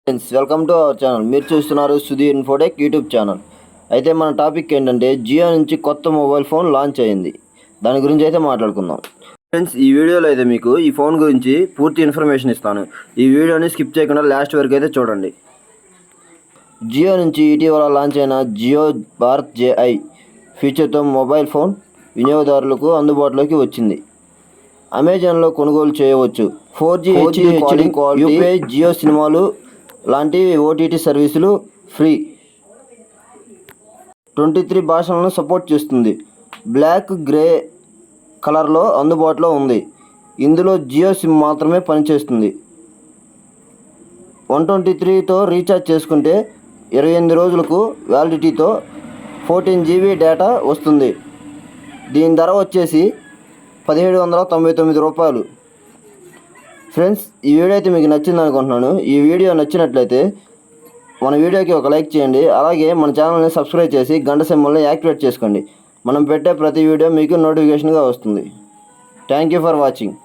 Friends, welcome to our channel. మీరు చూస్తున్నారు Sudheer Infotech YouTube channel. అయితే మన టాపిక్ ఏంటంటే జియో నుంచి కొత్త మొబైల్ ఫోన్ లాంచ్ అయింది. దాని గురించి అయితే మాట్లాడుకుందాం. ఫ్రెండ్స్, ఈ వీడియోలో అయితే మీకు ఈ ఫోన్ గురించి పూర్తి ఇన్ఫర్మేషన్ ఇస్తాను. ఈ వీడియోని స్కిప్ చేయకుండా లాస్ట్ వరకు అయితే చూడండి. జియో నుంచి ఇటీవల లాంచ్ అయిన జియో భారత్ జేఐ ఫీచర్తో మొబైల్ ఫోన్ వినియోగదారులకు అందుబాటులోకి వచ్చింది. అమెజాన్లో కొనుగోలు చేయవచ్చు. 4G HD quality, UPI, Jio సినిమాలు లాంటి ఓటీటీ సర్వీసులు ఫ్రీ. 23 భాషలను సపోర్ట్ చేస్తుంది. బ్లాక్, గ్రే కలర్లో అందుబాటులో ఉంది. ఇందులో జియో సిమ్ మాత్రమే పనిచేస్తుంది. 123తో రీఛార్జ్ చేసుకుంటే 28 రోజులకు వ్యాలిడిటీతో 14 GB డేటా వస్తుంది. దీని ధర వచ్చేసి 1799 రూపాయలు. ఫ్రెండ్స్, ఈ వీడియో అయితే మీకు నచ్చింది అనుకుంటున్నాను. ఈ వీడియో నచ్చినట్లయితే మన వీడియోకి ఒక లైక్ చేయండి. అలాగే మన ఛానల్ని సబ్స్క్రైబ్ చేసి గంట సింబల్ని యాక్టివేట్ చేసుకోండి. మనం పెట్టే ప్రతి వీడియో మీకు నోటిఫికేషన్గా వస్తుంది. Thank you for watching.